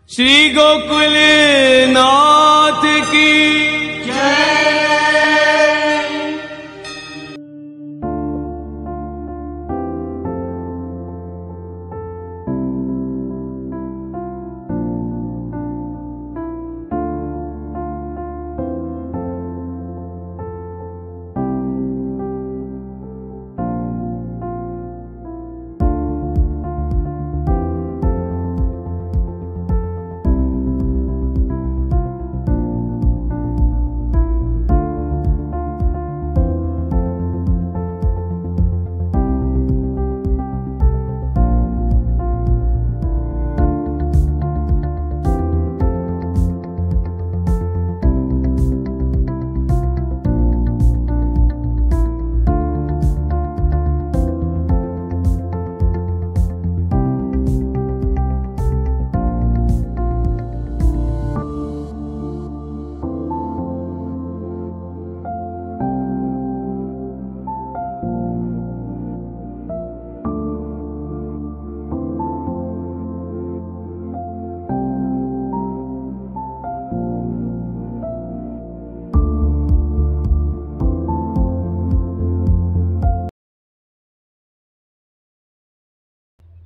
श्री गोकुल नाथ की जय।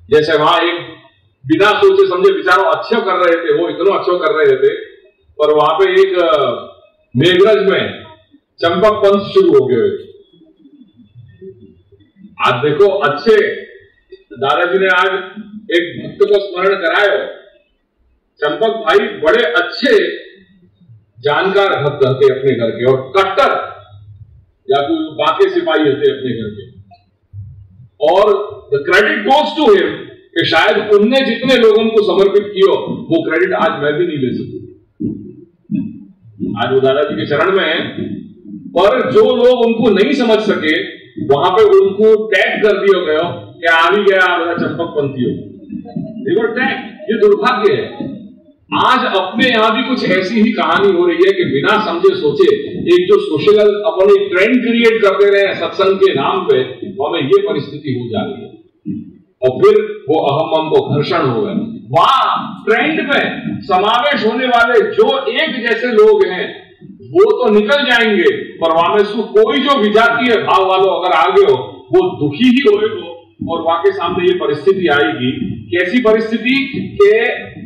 जैसे वहां एक बिना सोचे समझे विचारों अच्छे कर रहे थे, वो इतना अच्छो कर रहे थे, पर वहां पे एक मेघरज में चंपक पंथ शुरू हो गए। आज देखो, अच्छे दादाजी ने आज एक भक्त को स्मरण कराया। चंपक भाई बड़े अच्छे जानकार भक्त थे अपने घर के, और कट्टर या कोई बाकी सिपाही थे अपने घर के, और the credit goes to him कि शायद उनने जितने लोगों को समर्पित किया वो क्रेडिट आज मैं भी नहीं ले सकूं। आज वो दादाजी के चरण में है, पर जो लोग उनको नहीं समझ सके वहां पे उनको टैग कर दिया गया कि आ भी गया चंपक पंथी हो टैग। ये दुर्भाग्य है। आज अपने यहां भी कुछ ऐसी ही कहानी हो रही है कि बिना समझे सोचे एक जो सोशल अपन एक ट्रेंड क्रिएट कर दे रहे हैं सत्संग के नाम पे, हमें ये परिस्थिति हो जा रही है, और फिर वो अहम को घर्षण हो गए। वहां ट्रेंड में समावेश होने वाले जो एक जैसे लोग हैं वो तो निकल जाएंगे, पर वहां में कोई जो विजातीय भाव वालों अगर आगे हो वो दुखी ही होएगा, और वहां के सामने ये परिस्थिति आएगी। कैसी परिस्थिति के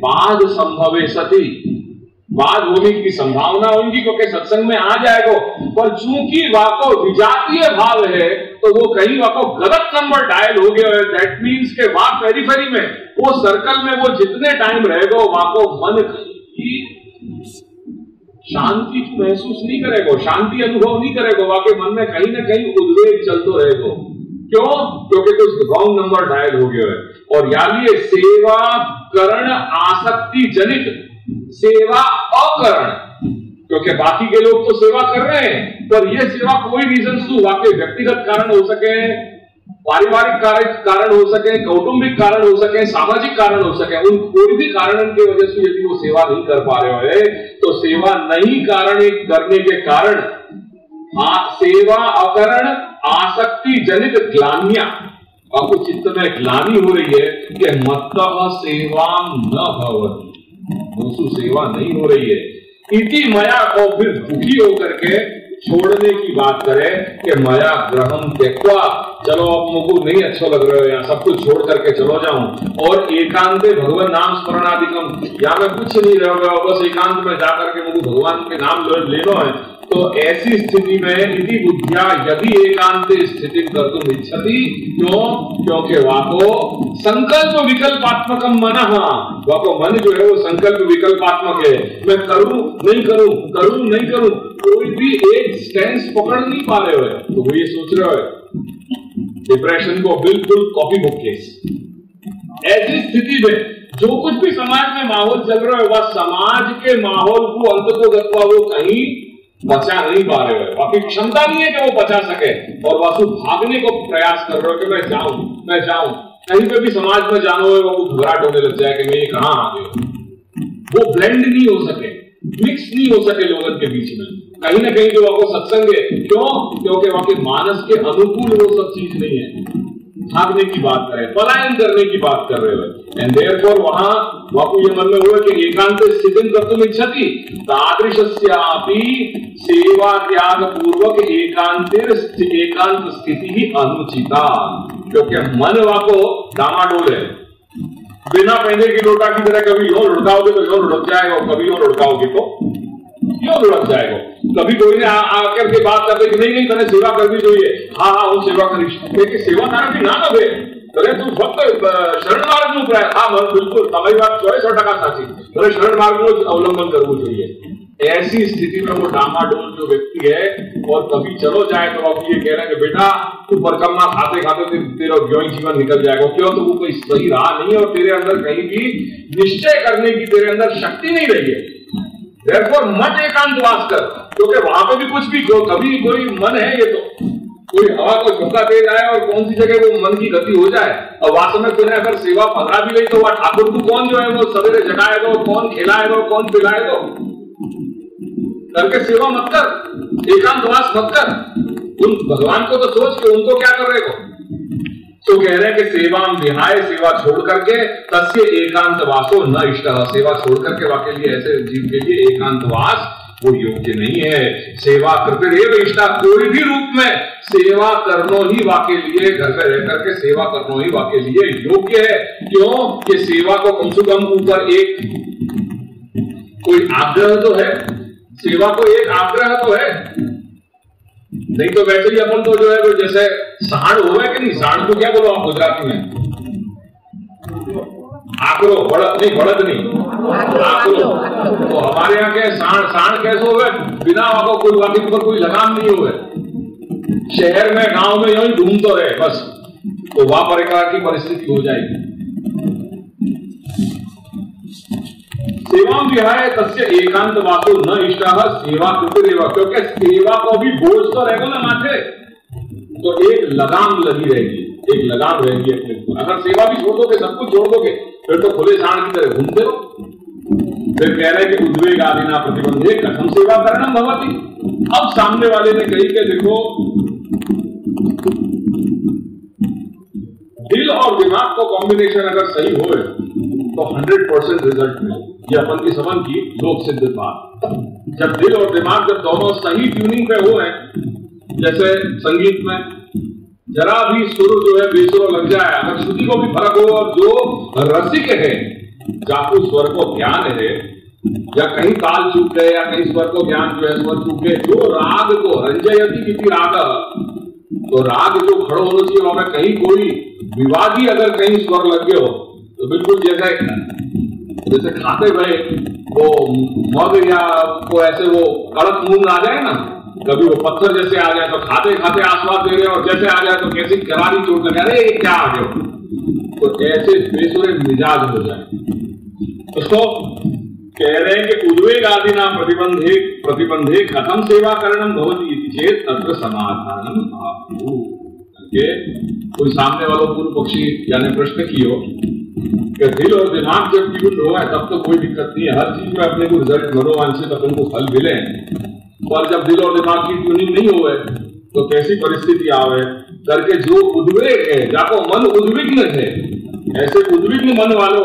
बाद संभवे सती, बाद होने की संभावना होगी क्योंकि सत्संग में आ जाएगा, पर चूंकि वाको विजातीय भाव है तो वो कहीं वाको गलत नंबर डायल हो गया है। दैट मीन्स के वहां पेरिफेरी में वो सर्कल में वो जितने टाइम रहेगा वाको मन की शांति महसूस नहीं करेगा, शांति अनुभव नहीं करेगा, वाके मन में कहीं ना कहीं उद्वेग चलते रहेगा। क्यों? क्योंकि कुछ रॉन्ग नंबर डायल हो गया है। और यानी सेवा करण आसक्ति जनित सेवा अकरण, क्योंकि बाकी के लोग तो सेवा कर रहे हैं, पर यह सेवा कोई रीजन से वाकई व्यक्तिगत कारण हो सके, पारिवारिक कारण हो सके, कौटुंबिक कारण हो सके, सामाजिक कारण हो सके, उन कोई भी कारण की वजह से यदि वो सेवा नहीं कर पा रहे हो तो सेवा नहीं करने के कारण सेवा अकरण आसक्ति जनित ग्लानियां, आपको चित्त में ग्लानि हो रही है कि मत्तः सेवा न भवति, दोस्तों सेवा नहीं हो रही है। इति मया को फिर दुखी होकर के छोड़ने की बात करे कि मया ग्रहम त्यक्त्वा, चलो अब मुझको नहीं अच्छा लग रहा है, यहाँ सब कुछ छोड़ करके चलो जाऊं, और एकांते भगवान नाम स्मरणादिकम, या मैं कुछ नहीं रहेगा, बस एकांत में जाकर के मुझे भगवान के नाम लेना है। तो ऐसी स्थिति में इति बुद्धिया यदि एकांते स्थिति कर्तुम इच्छति, क्यों? क्योंकि वाको संकल्प विकल्पात्मकम मनः, वाको मन जो है वो संकल्प विकल्पात्मक है। मैं करूं नहीं करूं, करूं नहीं करूं, कोई भी एक स्टैंड पकड़ नहीं पा रहे हो, तो वो ये सोच रहे हो डिप्रेशन को बिल्कुल कॉपी बुक केस। ऐसी स्थिति में जो कुछ भी समाज में माहौल चल रहा है वह समाज के माहौल को अंततोगत्वा वो कहीं बचा नहीं पा रहे हो, आपकी क्षमता नहीं है कि वो बचा सके, और वासु भागने को प्रयास कर रहे हो कि मैं जाऊं, कहीं पे भी समाज में जाना हो वो घबराहट होने लग जाए कि मैं ये कहां आ गया। वो ब्लेंड नहीं हो सके, मिक्स नहीं हो सके लोगों के बीच में, कहीं ना कहीं जो आपको सत्संग है। क्यों? क्योंकि वहां के मानस के अनुकूल वो सब चीज नहीं है। भागने की बात कर रहे हैं, पलायन करने की बात कर रहे हो। एंड देयरफॉर वहां बापू ये मन में हुआ कि एकांत स्थितिं कर्तुम् इच्छति तादृशस्यापि सेवा त्याग पूर्वक एकांत स्थिति ही अनुचिता, क्योंकि मन वाको डामाडोल है। बिना पहने की लोटा की तरह कभी यूं लुढ़काओगे तो यूं लुढ़क जाएगा, कभी यूं लुढ़काओगे तो यूं लुढ़क जाएगा। कभी कोई ने आकर के बात करते कि नहीं नहीं तने सेवा करनी चाहिए, हाँ हाँ वो सेवा करीश, लेकिन सेवा तारा की ना नभे तरे तू फक्त शरण मार्ग નું પ્રયાસ, હા बिल्कुल તમારી વાત 100% સાચી, તને શરણ માર્ગનું જ અવલંબન કરવું જોઈએ। ऐसी स्थिति में वो डामाडोल जो व्यक्ति है और कभी चलो जाए तो आप ये कह रहे हैं कि बेटा तू परिक्रमा खाते खाते तेरा ज्ञान जीवन निकल जाएगा, क्यों? तो वो कोई सही राह नहीं है और तेरे अंदर कहीं भी निश्चय करने की तेरे अंदर शक्ति नहीं रही है। Therefore, मत एकांतवास कर, क्योंकि वहां पे भी कुछ भी जो कभी कोई मन है, ये तो कोई हवा को झोंका दे जाए और कौन सी जगह वो मन की गति हो जाए। और वास्तव में तूने अगर सेवा पधरा भी ली तो वह ठाकुर तू कौन जो है वो सवेरे जगाएगा, कौन खिलाएगा, कौन पिलाएगा, करके सेवा मत कर, एकांतवास मत कर। उन भगवान को तो सोच के उनको क्या कर रहे हो। तो कह रहे हैं कि सेवा विहाय, सेवा छोड़ करके तस्य एकांतवासो न इष्टः, सेवा छोड़ करके वाके लिए ऐसे जीव के लिए एकांतवास वो योग्य नहीं है। सेवा कृतरेव इष्टा, कोई भी रूप में सेवा करनो ही वाके लिए, घर पे रह करके सेवा करनो ही वाके लिए योग्य है। क्यों कि सेवा को कम से कम ऊपर एक कोई आग्रह तो है, सेवा को एक आग्रह तो है, नहीं तो वैसे ही अपन तो जो है वो जैसे साढ़ हो गए कि नहीं, साढ़ को क्या बोलो आप गुजराती में, आकरो, बढ़त नहीं, बढ़त नहीं, आकरो। तो हमारे यहाँ के साढ़ साढ़ कैसे हो गए, बिना वहां कोई वाकई पर कोई लगाम नहीं हुए, शहर में गांव में यूं ही ढूंढते रहे बस, तो वहां प्रकार की परिस्थिति हो जाएगी। सेवा विहाय तस्य एकांतवासो न इष्टः सेवा कृतरेव, क्योंकि सेवा को भी बोझ तो रहेगा ना माथे, तो एक लगाम लगी रहेगी, एक लगाम रहेगी अपने ऊपर। अगर सेवा भी छोड़ दोगे, सब कुछ छोड़ दोगे, फिर तो खुले साढ़ की तरह घूमते रहो। फिर कह रहे कि उद्वेग आदि ना प्रतिबंधे कथम सेवा करणम भवति। अब सामने वाले ने कही कि देखो दिल और दिमाग को कॉम्बिनेशन अगर सही हो तो 100% रिजल्ट मिले। ये अपन की समझ की लोक सिद्ध बात। जब दिल और दिमाग जब दोनों सही ट्यूनिंग पे हो, जैसे संगीत में जरा भी सुर जो है बेसुर लग जाए, अगर श्रुति को भी फर्क हो और जो रसिक है, जाकू स्वर को ज्ञान है, या कहीं ताल चूक गए या कहीं स्वर को ज्ञान जो है स्वर चूक गए, जो राग को रंजयति किसी राग, तो राग जो खड़ो होना चाहिए वहां में कहीं कोई विवादी अगर कहीं स्वर लग गए हो तो बिल्कुल जैसे खाते हुए वो मग या को ऐसे वो कड़क मुंह आ जाए ना, कभी वो पत्थर जैसे आ जाए तो खाते खाते आस्वाद दे रहे और जैसे आ जाए तो कैसी करारी चोट लगे, अरे क्या आ गया, तो ऐसे बेसुरे मिजाज हो जाए। उसको कह रहे हैं कि उद्वेग आदि ना प्रतिबंधे कथम सेवा करणम भवति चेत तत्र समाधानम आहुः। कोई सामने वालों पूर्व पक्षी यानी प्रश्न कियो कि दिल और दिमाग जब ट्यून हो है तब तो कोई दिक्कत नहीं है, हर चीज में अपने को रिजल्ट मनोवांछित अपन को फल मिले। और जब दिल और दिमाग की ट्यूनिंग नहीं हुए तो कैसी परिस्थिति आवे करके जो उद्वेग है, जाको मन उद्विग्न है, ऐसे उद्विग्न मन वालों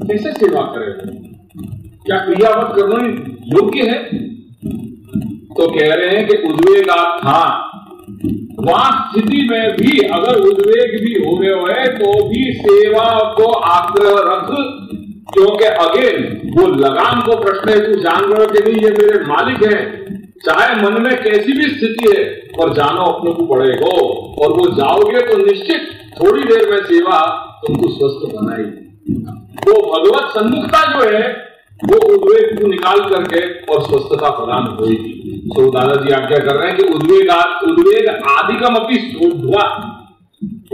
कैसे सेवा करे, क्या क्रियावत करना योग्य है? तो कह रहे हैं कि उद्वेगात्, हाँ वहां स्थिति में भी अगर उद्वेग भी हो रहे हो तो भी सेवा को आग्रह रख, क्योंकि अगेन वो लगाम को प्रश्न है, तू जान रहे हो कि नहीं ये मेरे मालिक है, चाहे मन में कैसी भी स्थिति है पर जानो अपने को पड़ेगा, और वो जाओगे तो निश्चित थोड़ी देर में सेवा तुमको स्वस्थ बनाएगी। वो भगवत सन्मुखता जो है वो उद्वेग को निकाल करके और स्वस्थता प्रदान होगी। तो दादाजी आप क्या कर रहे हैं कि उद्वेग आदि का मपी शोधवा,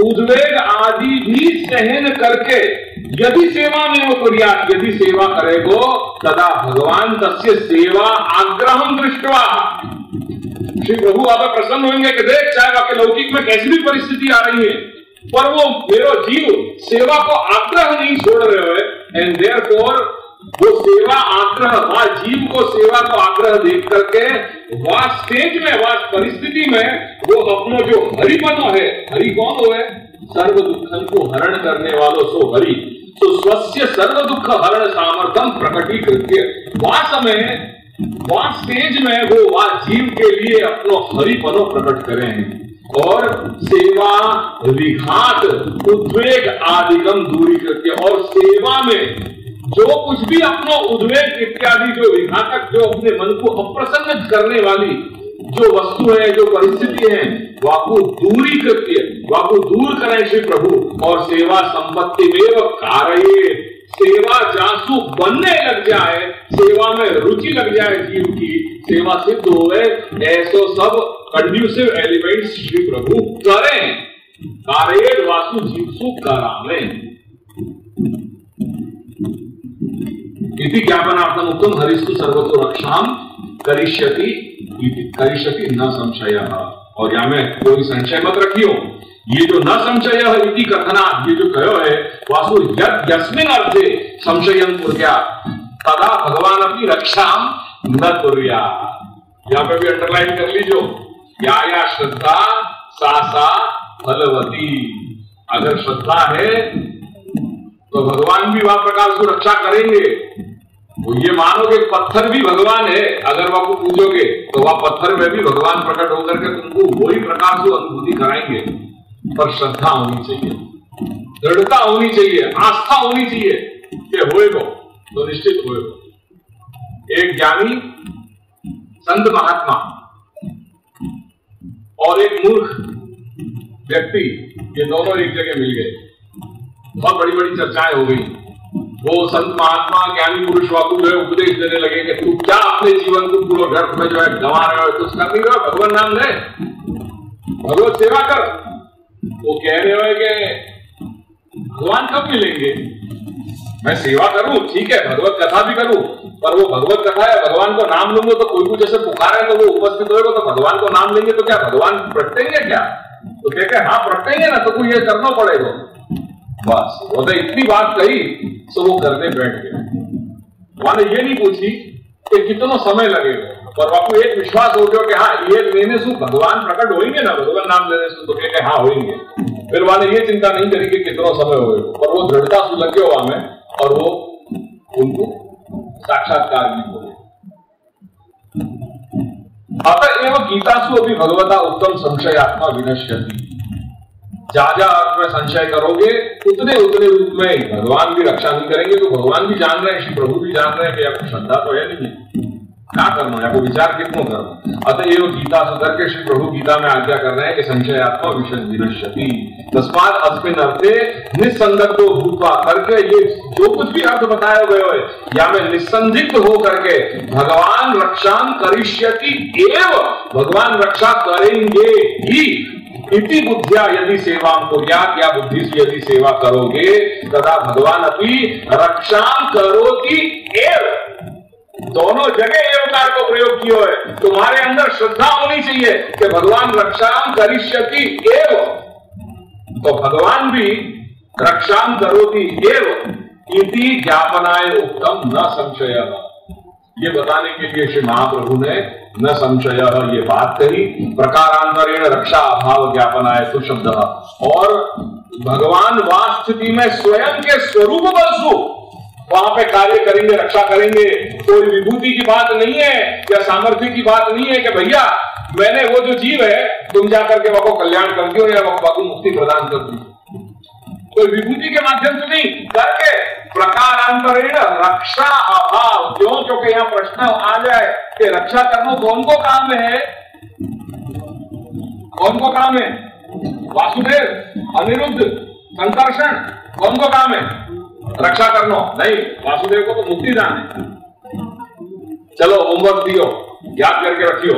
उद्वेग आदि भी सहन करके यदि सेवा में हो तो यदि सेवा करेगो तदा भगवान तस्य सेवा आग्रहम दृष्टवा, श्री प्रभु आप प्रसन्न होंगे कि देख चाहे आपके लौकिक में कैसी भी परिस्थिति आ रही है पर वो मेरा जीव सेवा को आग्रह नहीं छोड़ रहे हो, एंड देयरफॉर वो सेवा आग्रह वह जीव को सेवा को आग्रह देख करके वह स्टेज में वह परिस्थिति में वो अपनो जो हरिपनो है, हरि कौन हो है, सर्व दुखन को हरण करने वालों सो हरि, तो स्वस्य सर्व दुख हरण सामर्थ्यम प्रकटीकृत्य, वहां स्टेज में वो वहां जीव के लिए अपनो हरिपनो प्रकट करे हैं और सेवा विघात उद्वेग आदिगम दूरी करके, और सेवा में जो कुछ भी अपनो उद्वेग इत्यादि जो विघातक, जो अपने मन को अप्रसन्न करने वाली जो वस्तु है, जो परिस्थिति है, वाको दूरी करके, वाको दूर करें श्री प्रभु, और सेवा संपत्ति में कार्य, सेवा जासु बनने लग जाए, सेवा में रुचि लग जाए जीव की, सेवा सिद्ध होवे, ऐसो सब कंड्यूसिव एलिमेंट्स श्री प्रभु करें, कार्य वासु जीवसु करावें। इति ज्ञापनार्थम उत्तम हरिस्तु सर्वतो रक्षाम करिष्यति न संशयः। और यहां में कोई संशय मत रखियो, ये जो न संशयः इति कथना, ये जो कहो है वासु यस्मिन अर्थे संशयं कुर्यात् तदा भगवान अपनी रक्षाम न कुर्यात्। यहां पे भी अंडरलाइन कर लीजिए, या श्रद्धा सा फलवती। अगर श्रद्धा है तो भगवान भी वहां प्रकार से रक्षा करेंगे। वो ये मानो कि पत्थर भी भगवान है, अगर वह पूछोगे तो वह पत्थर में भी भगवान प्रकट होकर के तुमको वही प्रकार से अनुभूति कराएंगे। पर श्रद्धा होनी चाहिए, दृढ़ता होनी चाहिए, आस्था होनी चाहिए कि होएगा तो निश्चित होएगा। एक ज्ञानी संत महात्मा और एक मूर्ख व्यक्ति, ये दोनों एक जगह मिल गए, बहुत बड़ी बड़ी चर्चाएं हो गई। वो संत महात्मा ज्ञानी पुरुष वाकु जो है उपदेश देने लगे कि तू क्या अपने जीवन को पूरा व्यर्थ में जो है गंवा रहे हो, कुछ कर नहीं रहे हो, भगवान नाम ले, भगवत सेवा कर। वो कह रहे हो कि भगवान कब मिलेंगे, मैं सेवा करूं ठीक है, भगवत कथा भी करूं, पर वो भगवत कथा या भगवान को नाम लूंगा तो कोई कुछ जैसे पुकारा है तो वो उपस्थित होगा, तो भगवान को नाम लेंगे तो क्या भगवान प्रगटेंगे क्या? तो कहते हाँ प्रगटेंगे ना, तो कोई ये करना पड़ेगा। बस वो तो इतनी बात कही तो वो करने बैठ गए। मैंने ये नहीं पूछी कि कितना समय लगेगा, पर आपको एक विश्वास हो गया कि हाँ ये लेने से भगवान प्रकट होंगे ना, भगवान नाम लेने से, तो कहते हाँ होंगे। फिर मैंने ये चिंता नहीं करी कि कितना समय होगा, पर वो दृढ़ता से लगे हुआ में और वो उनको साक्षात्कार भी हो। अतएव गीतासु अभी भगवता उत्तम संशयात्मा विनश्यति। ज्यादा अर्थ में संशय करोगे उतने उतने रूप में भगवान भी रक्षा नहीं करेंगे। तो भगवान भी जान रहे हैं, श्री प्रभु भी जान रहे हैं कि आपको श्रद्धा तो है नहीं, क्या करना है, आपको विचार कितना करना। अतएव गीता सुधर के श्री प्रभु गीता में आज्ञा कर रहे हैं कि संशयात्मा विनश्यति तस्मात् अस्मिन् अर्थे निस्संदिग्धो भूत्वा करके, ये जो कुछ भी अर्थ बताया गया है या में निस्संदिग्ध हो करके भगवान रक्षा करिष्यति एव, भगवान रक्षा करेंगे ही। इति बुद्धिया यदि सेवा कुर्यात्, या बुद्धि से यदि सेवा करोगे तदा भगवान अपनी रक्षा करोति एव। दोनों जगह एवकार को प्रयोग किया है। तुम्हारे अंदर श्रद्धा होनी चाहिए कि भगवान रक्षा करिष्यति एव, तो भगवान भी रक्षा करोति एव। इति ज्ञापनाय उत्तम न संशयः, ये बताने के लिए श्री महाप्रभु ने न संशय ये बात कही। प्रकारांतरेण रक्षा अभाव ज्ञापनाय तो शब्द, और भगवान वास स्थिति में स्वयं के स्वरूप बलसु वहां पे कार्य करेंगे, रक्षा करेंगे। कोई विभूति की बात नहीं है या सामर्थ्य की बात नहीं है कि भैया मैंने वो जो जीव है तुम जाकर के वह कल्याण कर दियो या वह मुक्ति प्रदान कर दी, कोई विभूति के माध्यम से नहीं करके प्रकारांतरेण रक्षा अभाव। क्यों? क्योंकि यहां प्रश्न आ जाए कि रक्षा करना कौन को काम है, कौन को काम है? वासुदेव, अनिरुद्ध, संकर्षण, कौन को काम है रक्षा करना? नहीं, वासुदेव को तो मुक्ति दान है। चलो होमवर्क दियो, याद करके रखियो,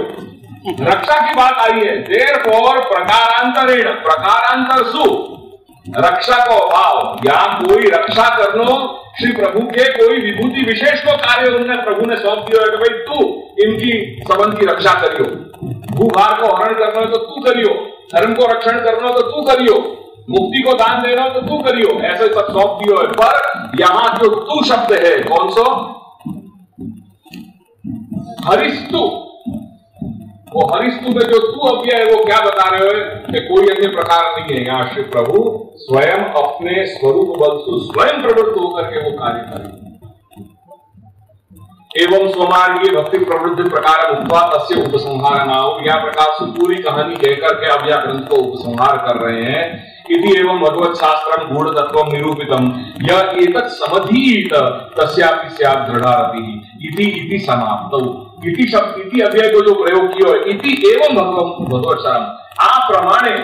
रक्षा की बात आई है। देयरफॉर प्रकारांतरेण, प्रकारांतर सु रक्षा को अभाव, या कोई रक्षा करनो श्री प्रभु के कोई विभूति विशेष को कार्य उन्होंने प्रभु ने सौंप दिया है कि भाई तू इनकी संबंध की रक्षा करियो, भूभार को हरण करना है तो तू करियो, धर्म को रक्षण करना है तो तू करियो, मुक्ति को दान देना हो तो तू करियो, ऐसे सब सौंप दियो है। पर यहां जो तू शब्द है कौन सो? हरिस्तु, वो हरिस्तु में जो तू अव्यय है वो क्या बता रहे हो कि कोई अन्य प्रकार नहीं है। यहाँ श्री प्रभु स्वयं अपने स्वरूप बल से स्वयं प्रवृत्त होकर के वो कार्य करें। एवं स्वमार्गीय भक्ति प्रवृत्ति प्रकार उद्भवा तस्य उपसंहार नाम, यह प्रकार से पूरी कहानी कहकर के अब यह ग्रंथ को उपसंहार कर रहे हैं। इति एवं भगवत शास्त्रम गूढ़ तत्व निरूपितम यह एतत् समधीत तस्यापि स्यात् दृढ़ारतिः इति इति समाप्त। इति शब्द इति अव्यय को जो प्रयोग किया है, इति एवं भगवत शरण आ प्रमाणे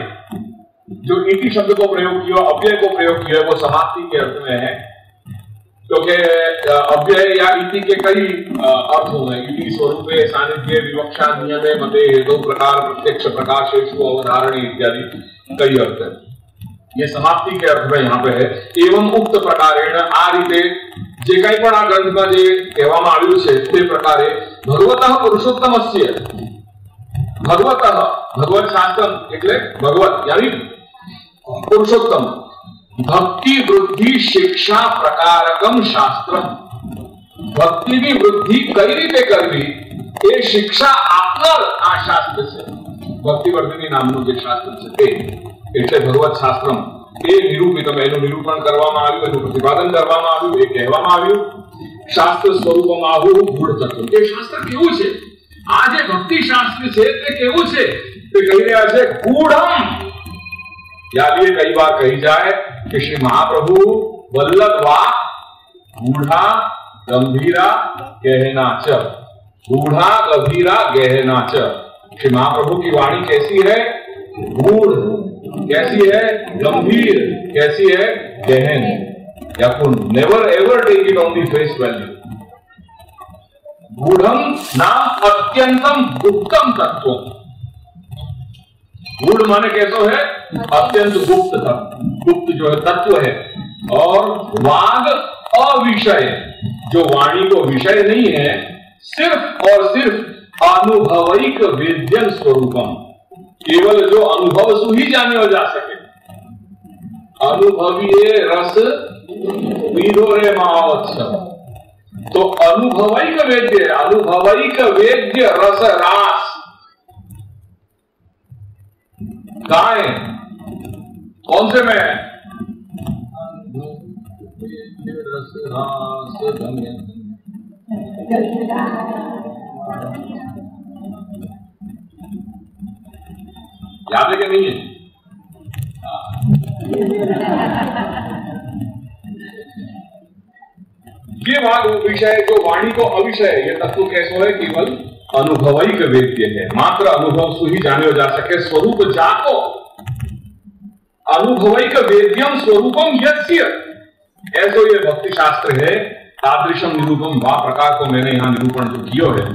जो इति शब्द को प्रयोग किया, अव्यय को प्रयोग किया है, वो समाप्ति के अर्थ में है। क्योंकि अव्यय या इति के कई अर्थ होंगे। इति स्वरूपे सानिध्य विवक्षा नियमे मते हेतु प्रकार प्रत्यक्ष प्रकाशेषु अवधारणे इत्यादि कई अर्थ है। ये समाप्ति के अर्थ में यहाँ पे है। एवं उक्त प्रकारेण आ रीते जे कई पण आ ग्रंथમાં જે કહેવામાં આવ્યું છે તે પ્રકારે ભગવતઃ પુરુષોત્તમસ્ય ભગવતઃ ભગવત શાસ્ત્ર એટલે ભગવત यानी પુરુષોત્તમ ભક્તિ વૃદ્ધિ શિક્ષા પ્રકારકમ શાસ્ત્ર, ભક્તિની વૃદ્ધિ કઈ રીતે કરવી એ શિક્ષા આપનાર આ શાસ્ત્ર છે। ભક્તિવર્ધિની નામનું જે શાસ્ત્ર છે તે એટલે ભગવત શાસ્ત્રમ એ નિરૂપિત, એનું નિરૂપણ કરવામાં આવ્યું, એનું પ્રતિપાદન કરવામાં આવ્યું, એ કહેવામાં આવ્યું શાસ્ત્ર સ્વરૂપમાં આવું ગૂઢ તત્વ। એ શાસ્ત્ર કેવું છે? આ જે ભક્તિ શાસ્ત્ર છે તે કેવું છે? તે કહી રહ્યા છે ગૂઢમ। याद ये कई बार कही जाए कि श्री महाप्रभु वल्लभ वा गूढ़ा गंभीरा गहना च, गूढ़ा गंभीरा गहना च। श्री महाप्रभु की वाणी कैसी है? गूढ़। कैसी है? गंभीर। कैसी है? गहन। या never ever take it on the face value. गूढ़म नाम अत्यंतम गुप्तम तत्व। गूढ़ माने कैसो है? अत्यंत गुप्त तत्व, गुप्त जो है तत्व है। और वाग अविषय, जो वाणी को विषय नहीं है, सिर्फ और सिर्फ अनुभवैक वेद्यम स्वरूपम, केवल जो अनुभव से ही जाने हो जा सके। अनुभवीय रस विधोरे महोत्सव, तो अनुभवैक वेद्य, अनुभवैक वेद्य रस रास गाय कौन से में? याद है कि नहीं है? ये विषय जो वाणी को अविषय, ये तत्व कैसो है? केवल अनुभवैक वेद्य है, मात्र अनुभव से ही जाने हो जा सके। स्वरूप जाको अनुभवैक वेद्यम स्वरूपम यस्य, ऐसो ये भक्ति शास्त्र है। तादृशम निरूपम वा प्रकार को मैंने यहां निरूपण जो किया है।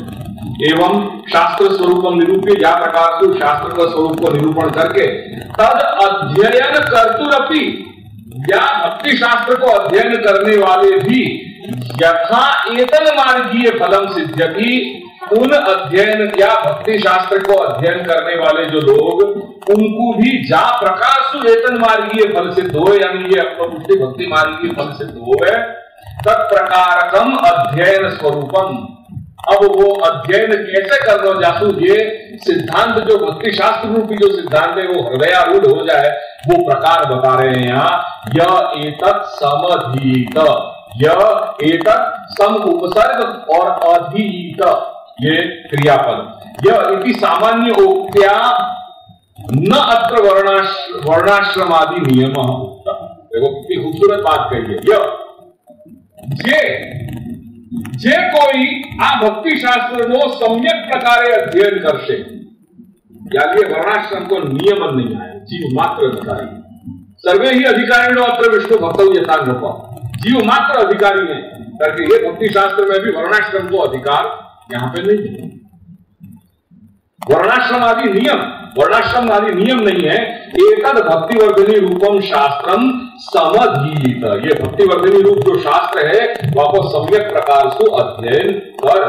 एवं शास्त्र स्वरूपम निरूप्य, या प्रकार से शास्त्र का स्वरूप को निरूपण करके तद अध्ययन कर्तुरपि, या भक्ति शास्त्र को अध्ययन करने वाले भी यथा एतन मार्गीय फलम सिद्ध्यति, उन अध्ययन या भक्ति शास्त्र को अध्ययन करने वाले जो लोग, उनको भी जा प्रकार से एतन मार्गीय फल सिद्ध हो, यानी ये अपनी भक्ति मार्गीय फल सिद्ध हो है। तत्प्रकारकम अध्ययन स्वरूपम, अब वो अध्ययन कैसे करना जासू, ये सिद्धांत जो भक्ति शास्त्र रूपी जो सिद्धांत है वो हृदयारूढ़ हो जाए, वो प्रकार बता रहे हैं यहाँ। यह एतत् समधीत, यह एतत् सम उपसर्ग और अधीत, ये क्रियापद। यह इति सामान्य उक्त्या न अत्र वर्णाश्रमादि नियम। देखो कितनी खूबसूरत बात कही है। यह जे कोई आ भक्ति शास्त्र नो सम्यक प्रकारे अध्ययन करशे, यानी वर्णाश्रम को नियमन नहीं आए, जीव मात्र अधिकारी। सर्वे ही अधिकारिणो अत्र विष्णु भक्तौ यथा नृप, जीव मात्र अधिकारी है करके ये भक्ति शास्त्र में भी वर्णाश्रम को अधिकार यहां पे नहीं है। वर्णाश्रम आदि नियम नहीं है। एतद भक्तिवर्धिनी रूपम शास्त्रम समधीत, ये भक्तिवर्धिनी रूप जो शास्त्र है वह सम्यक प्रकार से अध्ययन कर।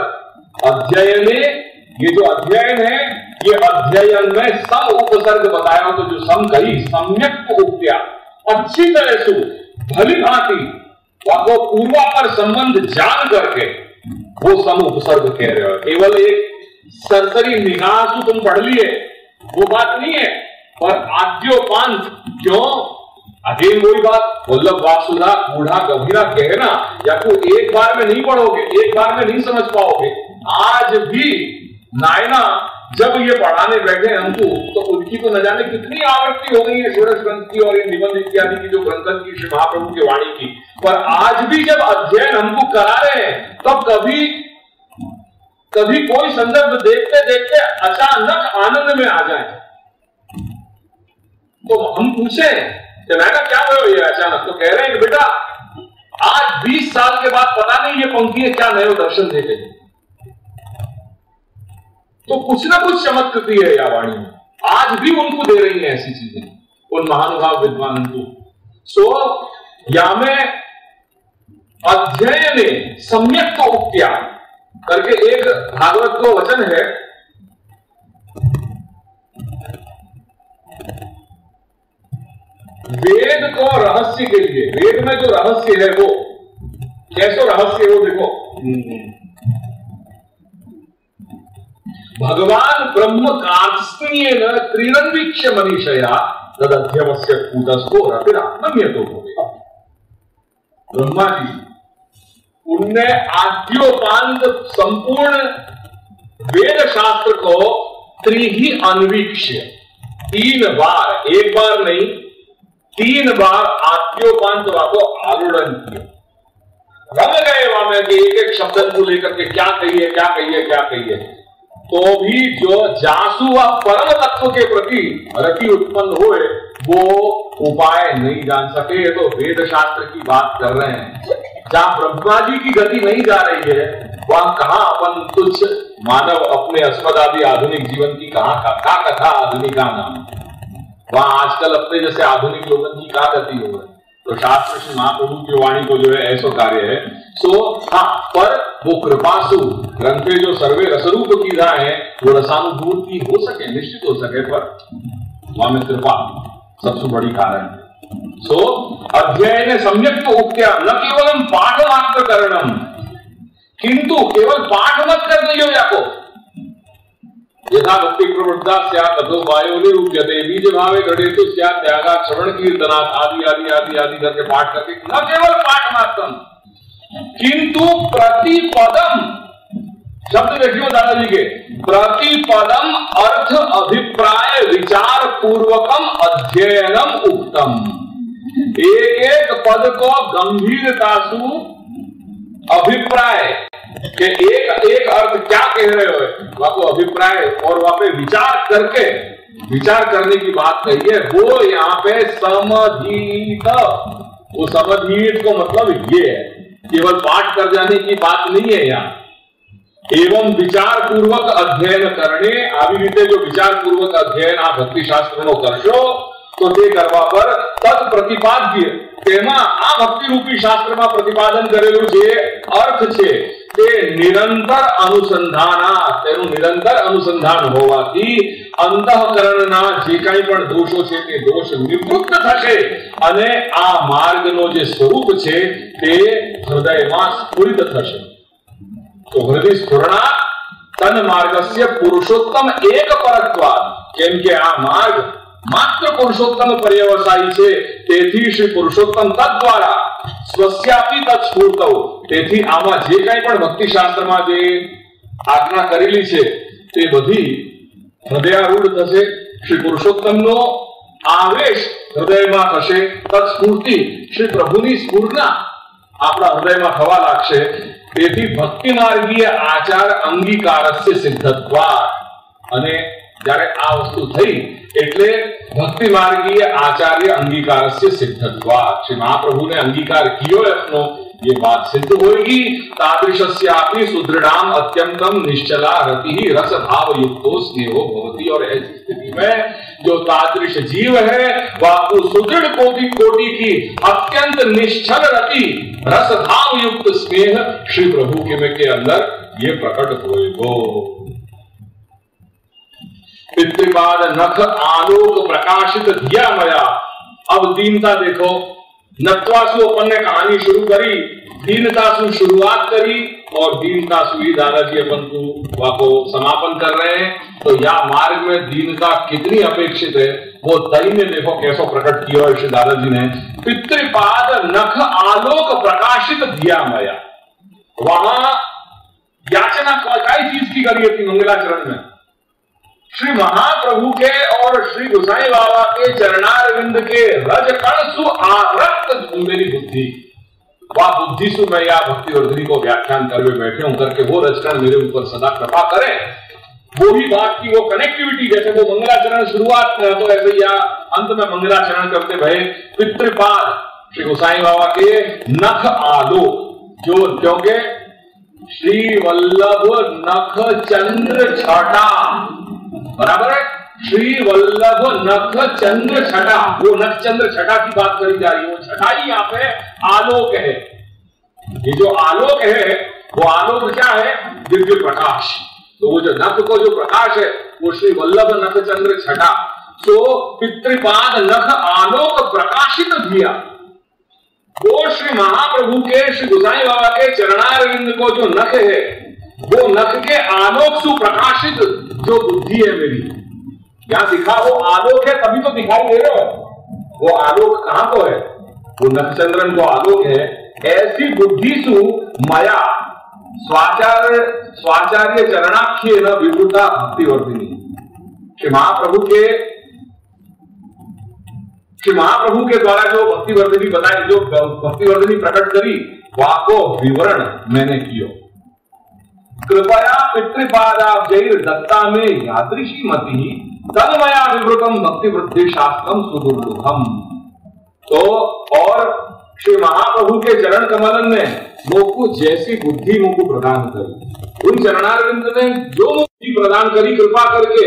अध्ययने, ये जो अध्ययन है, ये अध्ययन में सम उपसर्ग बताया, तो जो सम कही सम्यक उक्त्या, अच्छी तरह से भली भांति वो पूर्वापर संबंध जान करके वो सम उपसर्ग कह रहे हो। केवल एक सरसरी निगाह से तुम पढ़ लिए, वो बात नहीं है। पर आद्योपांत क्यों? अगेन वही बात, वल्लभ वासुधा बूढ़ा गंभीरा कहना, या तो एक बार में नहीं पढ़ोगे, एक बार में नहीं समझ पाओगे। आज भी नायना जब ये पढ़ाने बैठे हमको, तो उनकी तो न जाने कितनी आवृत्ति हो गई है षोडश ग्रंथ की और निबंध इत्यादि की, जो ग्रंथन की श्री महाप्रभु की वाणी की। पर आज भी जब अध्ययन हमको करा रहे हैं, तब कभी कोई संदर्भ देखते देखते अचानक आनंद में आ जाए, तो हम पूछे कि मैं क्या हुआ ये अचानक? तो कह रहे हैं कि बेटा आज 20 साल के बाद पता नहीं ये पंक्तियां क्या नए दर्शन देते हैं। तो कुछ ना कुछ चमत्कृति है या वाणी में, आज भी उनको दे रही है ऐसी चीजें, उन महानुभाव विद्वान को। सो या में अध्ययने सम्यक तो उक्त्या करके एक भागवत को वचन है, वेद को रहस्य के लिए, वेद में जो रहस्य है वो कैसो रहस्य है वो देखो। भगवान ब्रह्म कार्त्स्नीयेन त्रिरन्वीक्ष्य मनीषया तदध्यवस्य कूटस्थो रतिरात्मन्यतो भवेत्। ब्रह्मा जी उनने आद्योपांत संपूर्ण वेद शास्त्र को त्रिही अन्वीक्ष्य, 3 बार, एक बार नहीं 3 बार आद्योपांत को आरूढ़न किया। रंग गए वहां में कि एक एक शब्द को लेकर के क्या कहिए क्या कहिए क्या कहिए, तो भी जो जासु व परम तत्व के प्रति रति उत्पन्न हुए वो उपाय नहीं जान सके। तो वेद शास्त्र की बात कर रहे हैं, जहां ब्रह्मा जी की गति नहीं जा रही है, वहां कहां अपन तुच्छ मानव अपने अस्मदादि आधुनिक जीवन की कहा कथा आधुनिक का नाम, वहां आजकल अपने जैसे आधुनिक लोगों की क्या गति हो रही। तो शास्त्र श्री महाप्रभु की वाणी को जो है ऐसा कार्य है। सो हाँ, पर वो कृपासु ग्रंथे जो सर्वे रसरूप की है वो रसानुभूति हो सके, निश्चित हो सके, पर वहां में कृपा सबसे बड़ी कारण है। सो अध्ययन सम्यक तो उक्त्या न केवलम पाठ मात्र करणम, किंतु केवल पाठ मत कर दियो याको यथा भक्ति प्रवृत्ता स्यात् ततो वायो निरूप्यते बीज भावे घटेतु स्यात् त्यागा श्रवण कीर्तनात् आदि आदि आदि आदि करके पाठ करके, न केवल पाठ मात्रम किंतु प्रतिपदम, शब्द देखियो दादाजी के, प्रतिपदम अर्थ अभिप्राय विचार पूर्वकम अध्ययनम उक्तम। एक एक पद को गंभीरता से अभिप्राय कि एक एक अर्थ क्या कह रहे हो, वहां को अभिप्राय और वहां पे विचार करके, विचार करने की बात कही है। वो यहाँ पे समधीत, वो समधीत को मतलब ये है, केवल पाठ कर जाने की बात नहीं है यहाँ। एवं विचार पूर्वक अध्ययन करने, આવી રીતે जो विचार पूर्वक अध्ययन आ भक्ति शास्त्र नो करशो तो તે કરવા પર તદ પ્રતિપાદ્ય તેમાં આ ભક્તિ રૂપી શાસ્ત્રમાં પ્રતિપાદન કરેલું જે અર્થ છે તે નિરંતર અનુસંધાના, તેનું નિરંતર અનુસંધાન હોવાથી અંતઃકરણના જે કાંઈ પણ દોષો છે તે દોષ નિવૃત્ત થશે અને આ માર્ગનો જે સ્વરૂપ છે તે હૃદયમાં સ્ફુરિત થશે। તો હૃદય સ્ફુરણા તન માર્ગસ્ય પુરુષોત્તમ એક પરત્વાદ, કેમ કે આ માર્ગ मात्र पुरुषोत्तम पर्यवसायी छे, तेथी श्री पुरुषोत्तम तद्वारा स्वस्यापि तत्स्फूर्तौ, तेथी आमा जे काई पण भक्ति शास्त्र में जे आज्ञा करेली छे ते बधी हृदयारूढ़ थशे। श्री पुरुषोत्तम नो आवेश हृदय में थशे, तत्स्फूर्ति श्री प्रभुनी स्फूर्णा आपणा हृदय में थवा लागशे। तेथी भक्ति मार्गीय आचार अंगीकारस्य सिद्धत्वात्, अने જ્યારે આ વસ્તુ થઈ એટલે ભક્તિ માર્ગીય આચાર્ય અંગીकारस्य सिद्धत्वात्, श्री महाप्रभु ने अंगीकार कियो अपनो, ये बात सिद्ध होगी। तादृशस्यापि सुदृढ़ाम अत्यंतम निश्चला रति रस भाव युक्तो स्नेहो भवति। और ऐसी स्थिति में जो तादृश जीव है वह सुदृढ़ कोटि कोटि की अत्यंत निश्चल रति रस भाव युक्त स्नेह श्री प्रभु के अंदर ये प्रकट होएगो। पितृपाद नख आलोक प्रकाशित दिया मया। अब दीनता देखो, नत्वासु अपन ने कहानी शुरू करी, दीनता से शुरुआत करी और दीनता सुई दादाजी अपन को वाको समापन कर रहे हैं। तो या मार्ग में दीनता कितनी अपेक्षित है वो दही ने देखो कैसो प्रकट किया है श्री दादाजी ने। पितृपाद नख आलोक प्रकाशित दिया मया, वहां याचना कई चीज की करी थी मंगलाचरण में। श्री महाप्रभु के और श्री गोसाई बाबा के चरणारविंद के रज कण सु आरक्त मेरी बुद्धि, वह बुद्धि सु मैं या भक्तिवर्धिनी को व्याख्यान करके बैठे हूं करके वो रचकण मेरे ऊपर सदा कृपा करें। वो ही बात की वो कनेक्टिविटी, जैसे वो मंगलाचरण शुरुआत में तो ऐसे या अंत में मंगलाचरण करते भय पितृपाद श्री गोसाई बाबा के नख आलोक, जो क्योंकि श्री वल्लभ नख चंद्र छटा, बराबर है, श्री वल्लभ नख चंद्र छटा, वो नख चंद्र छटा की बात करी जा रही है। वो छटा ही यहाँ पे आलोक है। ये जो आलोक है वो आलोक क्या है? दिव्य प्रकाश। तो वो जो नख को जो प्रकाश है वो श्री वल्लभ नख चंद्र छटा। सो पितृपाद नख आलोक प्रकाशित दिया, वो श्री महाप्रभु के श्री गोसाई बाबा के चरणारविंद को जो नख है वो नख के आलोक सु प्रकाशित जो बुद्धि है मेरी, यहां दिखा वो आलोक है तभी तो दिखाई दे रहा है। वो आलोक कहां को है? वो नखचंद्रन को आलोक है। ऐसी बुद्धि सु मया स्वाचार्य चरणाख्य न विभुता भक्तिवर्धिनी। श्री महाप्रभु के द्वारा जो भक्तिवर्धिनी बताई, जो भक्तिवर्धिनी प्रकट करी, वहां को विवरण मैंने किया। कृपया पितृपादाब्जैर दत्ता में यादृशी मति तन्मया विवृतम भक्ति वृद्धि शास्त्रम सुदुर्लभम। तो और श्री महाप्रभु के चरण कमलन ने मुझको जैसी बुद्धि मुझको प्रदान करी, उन चरणारविंद ने जो बुद्धि प्रदान करी कृपा करके,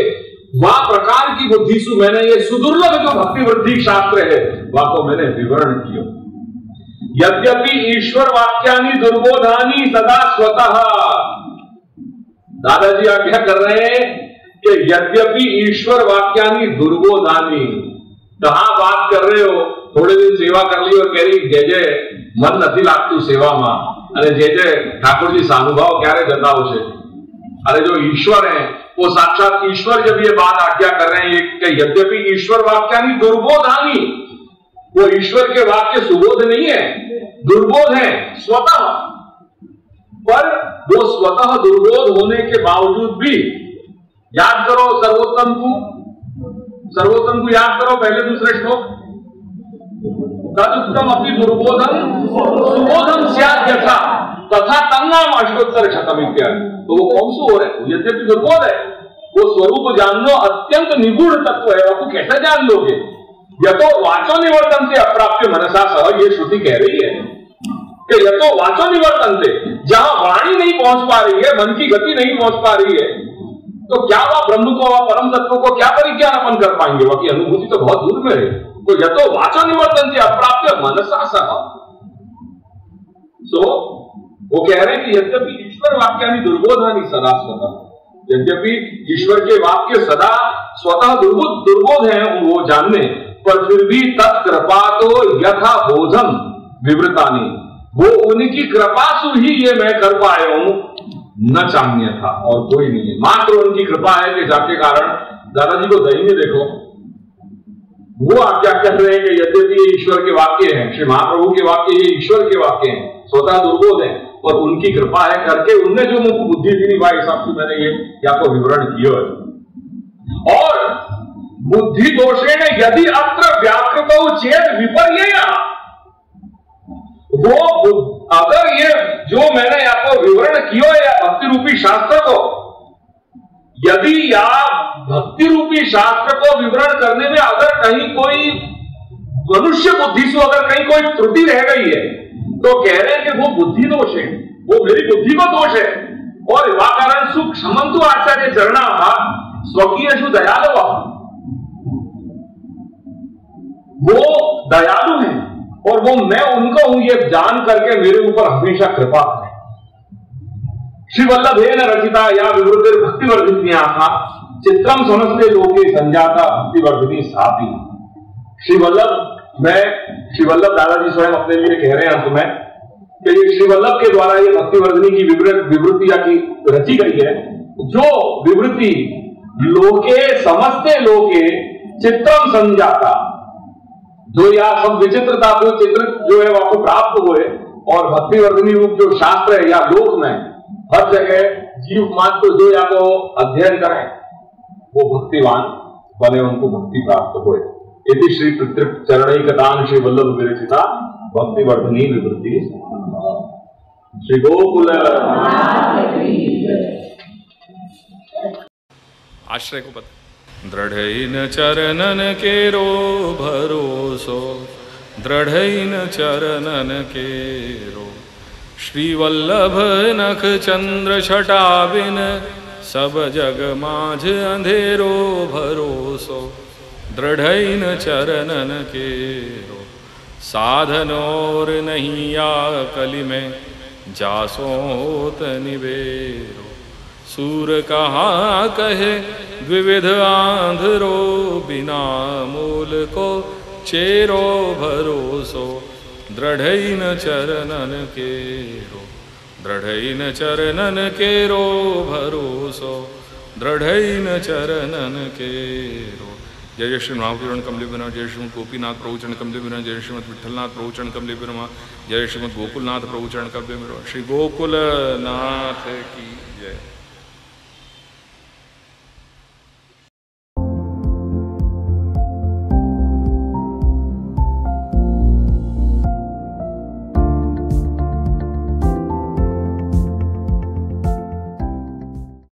वह प्रकार की बुद्धि सु मैंने ये सुदुर्लभ जो भक्ति वृद्धि शास्त्र है वह को मैंने विवरण किया। यद्यपि ईश्वर वाक्यानि दुर्बोधानी सदा स्वतः, दादाजी आज्ञा कर रहे हैं कि यद्यपि ईश्वर वाक्यानि दुर्बोधानी, कहां बात कर रहे हो? थोड़े दिन सेवा कर ली और कह रही जय जय मन नहीं लागतु सेवा मां, अरे जय जय ठाकुर जी सानुभाव क्या रे जताओ से। अरे जो ईश्वर है वो साक्षात ईश्वर जब ये बात आज्ञा कर रहे हैं कि यद्यपि ईश्वर वाक्यानि दुर्बोधानी, वो ईश्वर के वाक्य सुबोध नहीं है, दुर्बोध है स्वतः। पर वो स्वतः दुर्बोध होने के बावजूद भी, याद करो सर्वोत्तम को याद करो, पहले दूसरे श्लोक, तदुत्तम अपनी दुर्बोधम सुबोधम स्यात् यथा तथा तन्नाम अष्टोत्तर शतम इत्यादि। तो वो कौन सा हो रहा है? यद्यपि दुर्बोध है, वो स्वरूप जानना अत्यंत निगूढ़ तत्व है, आपको कैसे जान लोगे? यतो वाचो निवर्तन से अप्राप्य मनसा सह, ये श्रुति कह रही है कि यतो वाचो निवर्तन से, जहां वाणी नहीं पहुंच पा रही है, मन की गति नहीं पहुंच पा रही है, तो क्या वह ब्रह्म को वह परम तत्व को क्या परिज्ञान अपन कर पाएंगे? वह की अनुभूति तो बहुत दूर में है। तो यतो वाचो निवर्तन से अप्राप्य मनसा सह, सो वो कह रहे हैं कि यद्यपि ईश्वर वाक्यानि दुर्बोधानि सदा स्वतः, यद्यपि ईश्वर के वाक्य सदा स्वतः दुर्बोध हैं वो जानने, पर फिर भी तत्कृपा तो यथा बोधम विवृतानि, वो उनकी कृपा से ही ये मैं कर पाया हूं, न चाहनीय था और कोई नहीं है, मात्र उनकी कृपा है कि जाके कारण। दादाजी को दही में देखो, वो आप क्या कह रहे हैं कि यद्यपि ये ईश्वर के वाक्य हैं, श्री महाप्रभु के वाक्य ये ईश्वर के वाक्य हैं, स्वतः दुर्बोध है, और उनकी कृपा है करके उनने जो मुझको बुद्धि दी नहीं भाई हिसाब से मैंने ये या को विवरण किया है। और बुद्धि दोषेण यदि अत्र व्याकृत चेत विपर्यय, वो अगर ये जो मैंने आपको विवरण किया है या भक्ति रूपी शास्त्र को, यदि या भक्ति रूपी शास्त्र को विवरण करने में अगर कहीं कोई मनुष्य बुद्धि से अगर कहीं कोई त्रुटि रह गई है, तो कह रहे हैं कि वो बुद्धि दोष है, वो मेरी बुद्धि को दोष है। और वाकारण सुख क्षमंतु आचार्य चरणा स्वकीय सु दयालु, वो दयालु है और वो मैं उनको हूं ये जान करके मेरे ऊपर हमेशा कृपा है। श्री वल्लभेन रचिता या विवृतिर भक्तिवर्धिन्या चित्रम समस्ते लोके संजाता भक्तिवर्धिनी साथी। श्री वल्लभ दादाजी स्वयं अपने लिए कह रहे हैं तुम्हें कि ये श्री वल्लभ के द्वारा ये भक्तिवर्धिनी की विवृत्तियां की रची गई है, जो विवृत्ति लोके समस्ते लोके चित्रम संजाता, जो यह सब विचित्रता को चित्र जो है वो आपको प्राप्त हुए, और भक्तिवर्धिनी रूप जो शास्त्र है या लोक में हर जगह जीव मात्र जो या को अध्ययन करें वो भक्तिवान बने, उनको भक्ति प्राप्त हुए। यदि श्री पितृ चरणैकदान श्री वल्लभ विरचिता भक्तिवर्धिनी विवृत्ति। श्री गोकुल आश्रय को पता। दृढ़इन चरणन केरो भरोसो, दृढ़इन चरणन केरो, श्री वल्लभ नख चंद्र छटा बिन, सब जग माझ अंधेरो भरोसो, दृढ़इन चरणन केरो, साधन और नहीं या कलि में, जासो होत निबेरो, सूर कहा कहे द्विविध आंधरो, बिना मूल को चेरो भरोसो, दृढ़इन चरणन केरो, दृढ़इन चरणन केरो भरोसो, दृढ़इन चरणन केरो। जय जय श्री महापुराण कमले बिना, जय श्रीमद गोपीनाथ प्रभुचरण कमले बिना, जय श्रीमद विठलनाथ प्रभुचरण कमले बिना, जय श्रीमद गोकुलनाथ प्रभुचरण कमले बिना। श्री गोकुलनाथ की जय।